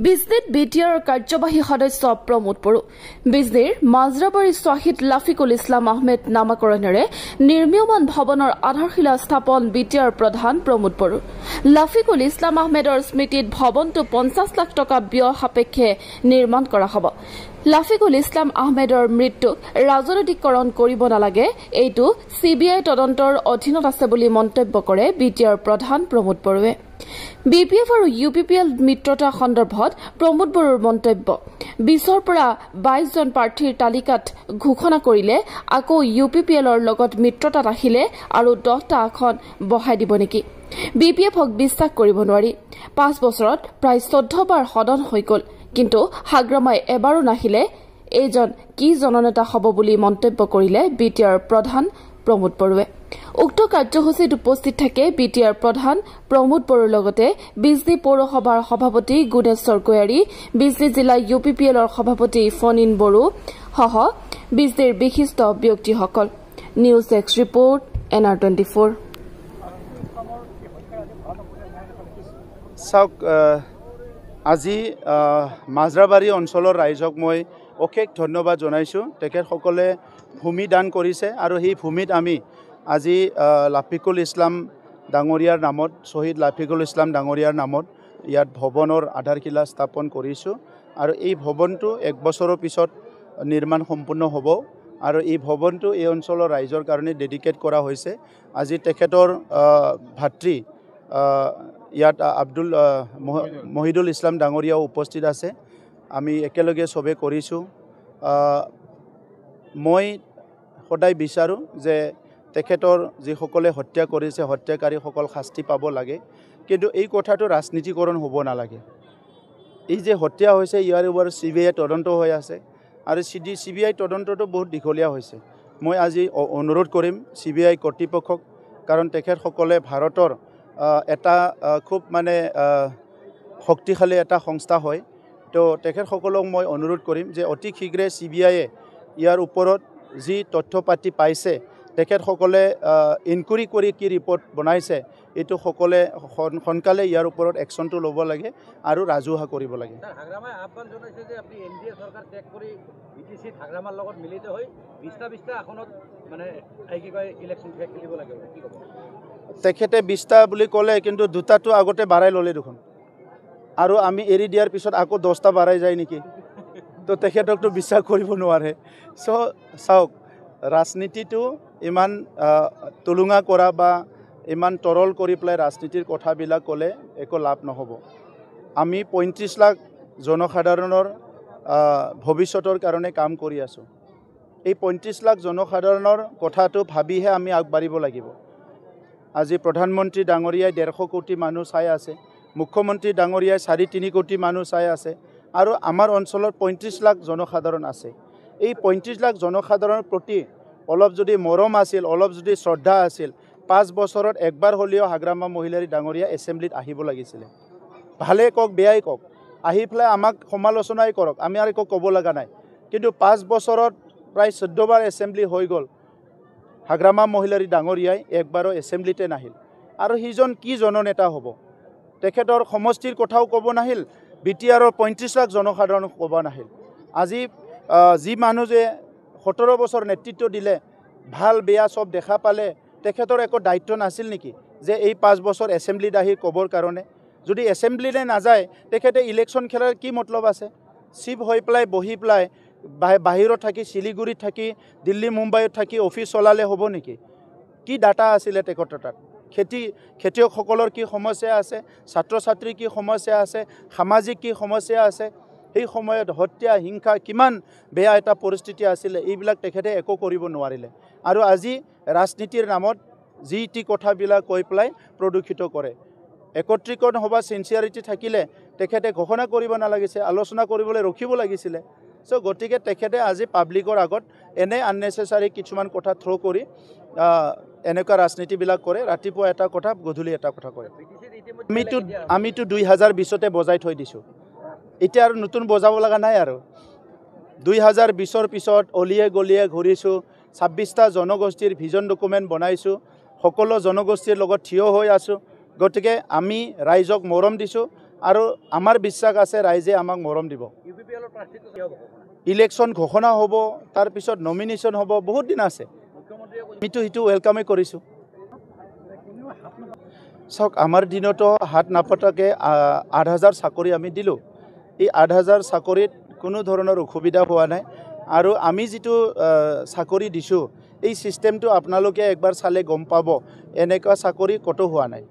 বিজনীত বিটিআৰৰ কাৰ্যবাহী সদস্য প্ৰমোদ বড়ো বিজনীৰ মাজৰাবাৰী শ্বহীদ লাফিকুল ইছলাম আহমেদ নামাকৰণেৰে নিৰ্মীয়মান ভৱনৰ আধাৰশিলা স্থাপন বিটিআৰ প্ৰধান প্ৰমোদ বড়ো লাফিকুল ইছলাম আহমেদৰ স্মৃতিত ভৱনটো 50 লাখ টকা ব্যয় সাপেক্ষে নিৰ্মাণ কৰা হ'ব। লাফিকুল ইছলাম আহমেদৰ মৃত্যুক ৰাজনৈতিকৰণ কৰিব নালাগে, এইটো CBI তদন্তৰ অধীনত আছে বুলি মন্তব্য কৰে বিটিআৰ প্ৰধান প্ৰমোদ বড়োৱে। BPF আৰু UPPL মিত্ৰতা সন্দৰ্ভত প্ৰমোদ বড়োৰ মন্তব্য 20ৰ পৰা 22 জন প্ৰাৰ্থীৰ তালিকাত ঘোষণা কৰিলে আকৌ UPPLৰ লগত মিত্ৰতাত আহিলে আৰু 10টা আসন বঢ়াই দিব নেকি? BPFক বিশ্বাস কৰিব নোৱাৰি। 5 বছৰত প্ৰায় 14 বাৰ সদন হৈ গ'ল, কিন্তু হাগ্ৰামাই এবাৰো নাহিলে এইজন কি জননেতা হ'ব বুলি মন্তব্য কৰিলে বিটিআৰ প্ৰধান প্ৰমোদ বড়োৱে। উক্ত কাৰ্যসূচীত উপস্থিত থাকে বিটিআৰ প্ৰধান প্ৰমোদ বড়োৰ লগতে বিজনী পৌৰসভাৰ সভাপতি গুণেশ্বৰ গোয়াৰী, বিজনী জিলা UPPLৰ সভাপতি ফণীন বড়ো সহ বিজনীৰ বিশিষ্ট ব্যক্তিসকল। News desk report NR24। চাওক, আজি মাজৰাবাৰী অঞ্চলৰ ৰাইজক মই অশেষ ধন্যবাদ জনাইছোঁ। তেখেতসকলে ভূমি দান কৰিছে আৰু সেই ভূমিত আমি আজি লাফিকুল ইছলাম ডাঙৰীয়াৰ নামত, শ্বহীদ লাফিকুল ইছলাম ডাঙৰীয়াৰ নামত ইয়াত ভৱনৰ আধাৰশিলা স্থাপন কৰিছোঁ আৰু এই ভৱনটো 1 বছৰৰ পিছত নিৰ্মাণ সম্পূৰ্ণ হ'ব আৰু এই ভৱনটো এই অঞ্চলৰ ৰাইজৰ কাৰণে ডেডিকেট কৰা হৈছে। আজি তেখেতৰ ভাতৃ ইয়াত মহিদুল ইছলাম ডাঙৰীয়াও উপস্থিত আছে। আমি একেলগে চবে কৰিছোঁ। মই সদায় বিচাৰোঁ যে তেখেতৰ যিসকলে হত্যা কৰিছে হত্যাকাৰীসকল শাস্তি পাব লাগে, কিন্তু এই কথাটো ৰাজনীতিকৰণ হ'ব নালাগে। এই যে হত্যা হৈছে ইয়াৰ ওপৰত CBI তদন্ত হৈ আছে আৰু CBI তদন্তটো বহুত দীঘলীয়া হৈছে। মই আজি অনুৰোধ কৰিম CBI কৰ্তৃপক্ষক, কাৰণ তেখেতসকলে ভাৰতৰ এটা খুব শক্তিশালী এটা সংস্থা হয়, তো তেখেতসকলক মই অনুৰোধ কৰিম যে অতি শীঘ্ৰে CBIয়ে ইয়াৰ ওপৰত যি তথ্য পাতি পাইছে তেখেতসকলে ইনকুৱাৰী কৰি কি ৰিপৰ্ট বনাইছে এইটো সকলে সোনকালে ইয়াৰ ওপৰত একশ্যনটো ল'ব লাগে আৰু ৰাজহুৱা কৰিব লাগে। হাগ্ৰামাই আহ্বান জনাইছে যে আপুনি NDA চৰকাৰ ত্যাগ কৰি BTC হাগ্ৰামাৰ লগত মিলিত হৈ 20টা আসনত কি কয় ইলেকশ্যন খেলিব লাগে, কি ক'ব? তেখেতে 20টা বুলি ক'লে, কিন্তু 2টাটো আগতে বাঢ়াই ল'লে দেখোন, আৰু আমি এৰি দিয়াৰ পিছত আকৌ 10টা বাঢ়াই যায় নেকি? তো তেখেতকতো বিশ্বাস কৰিব নোৱাৰে। চাওক, ৰাজনীতিটো ইমান তুলুঙা কৰা বা ইমান তৰল কৰি পেলাই ৰাজনীতিৰ কথাবিলাক ক'লে একো লাভ নহ'ব। আমি 35 লাখ জনসাধাৰণৰ ভৱিষ্যতৰ কাৰণে কাম কৰি আছোঁ। এই 35 লাখ জনসাধাৰণৰ কথাটো ভাবিহে আমি আগবাঢ়িব লাগিব। আজি প্ৰধানমন্ত্ৰী ডাঙৰীয়াই 150 কোটি মানুহ চাই আছে, মুখ্যমন্ত্ৰী ডাঙৰীয়াই 3.5 কোটি মানুহ চাই আছে, আৰু আমাৰ অঞ্চলত 35 লাখ জনসাধাৰণ আছে। এই 35 লাখ জনসাধাৰণৰ প্ৰতি অলপ যদি মৰম আছিল, অলপ যদি শ্ৰদ্ধা আছিল, 5 বছৰত একবাৰ হ'লেও হাগ্ৰামা মহিলাৰী ডাঙৰীয়া এছেম্বলিত আহিব লাগিছিলে। ভালে কওক বেয়াই কওক, আহি পেলাই আমাক সমালোচনাই কৰক, আমি আৰু একো ক'ব লগা নাই। কিন্তু 5 বছৰত প্ৰায় 14 বাৰ এছেম্বলি হৈ গ'ল, হাগ্ৰামা মহিলাৰী ডাঙৰীয়াই একবাৰো এছেম্বলিতে নাহিল। আৰু সিজন কি জননেতা হ'ব? তেখেতৰ সমষ্টিৰ কথাও ক'ব নাহিল, বিটিআৰৰ 35 লাখ জনসাধাৰণক ক'ব নাহিল। আজি যি মানুহ যে 17 বছৰ নেতৃত্ব দিলে, ভাল বেয়া চব দেখা পালে, তেখেতৰ একো দায়িত্ব নাছিল নেকি যে এই 5 বছৰ এছেম্বলিত আহি ক'বৰ কাৰণে? যদি এছেম্বলিলৈ নাযায় তেখেতে ইলেকশ্যন খেলাৰ কি মতলব আছে? চিফ হৈ পেলাই বহি পেলাই বাহিৰত থাকি, শিলিগুৰিত থাকি, দিল্লী মুম্বাইত থাকি অফিচ চলালে হ'ব নেকি? কি ডাটা আছিলে তেখেতৰ তাত? খেতিয়কসকলৰ কি সমস্যা আছে, ছাত্ৰ ছাত্ৰীৰ কি সমস্যা আছে, সামাজিক কি সমস্যা আছে, সেই সময়ত হত্যা হিংসা কিমান বেয়া এটা পৰিস্থিতি আছিলে, এইবিলাক তেখেতে একো কৰিব নোৱাৰিলে। আৰু আজি ৰাজনীতিৰ নামত যি টি কথাবিলাক কৈ পেলাই প্ৰদূষিত কৰে। একত্ৰীকৰণ সভা চিনচিয়াৰিটি থাকিলে তেখেতে ঘোষণা কৰিব নালাগিছে, আলোচনা কৰিবলৈ ৰখিব লাগিছিলে। গতিকে তেখেতে আজি পাব্লিকৰ আগত এনে আননেচেচাৰী কিছুমান কথা থ্ৰ' কৰি এনেকুৱা ৰাজনীতিবিলাক কৰে। ৰাতিপুৱা এটা কথা, গধূলি এটা কথা কৰে। আমিতো 2020তে বজাই থৈ দিছোঁ, এতিয়া আৰু নতুন বজাব লগা নাই। আৰু 2020ৰ পিছত অলিয়ে গলিয়ে ঘূৰিছোঁ, 26টা জনগোষ্ঠীৰ ভিজন ডকুমেণ্ট বনাইছোঁ, সকলো জনগোষ্ঠীৰ লগত থিয় হৈ আছোঁ। গতিকে আমি ৰাইজক মৰম দিছোঁ আৰু আমাৰ বিশ্বাস আছে ৰাইজে আমাক মৰম দিব ইলেকশ্যন ঘোষণা হ'ব তাৰপিছত নমিনেশ্যন হ'ব বহুত দিন আছে আমিতো সেইটো ৱেলকামেই কৰিছোঁ চাওক আমাৰ দিনতো হাত নাপতাকৈ ৮,০০০ চাকৰি আমি দিলোঁ এই ৮,০০০ চাকৰিত কোনো ধৰণৰ অসুবিধা হোৱা নাই আৰু আমি যিটো চাকৰি দিছোঁ এই চিষ্টেমটো আপোনালোকে একবাৰ চালে গম পাব এনেকুৱা চাকৰি ক'তো হোৱা নাই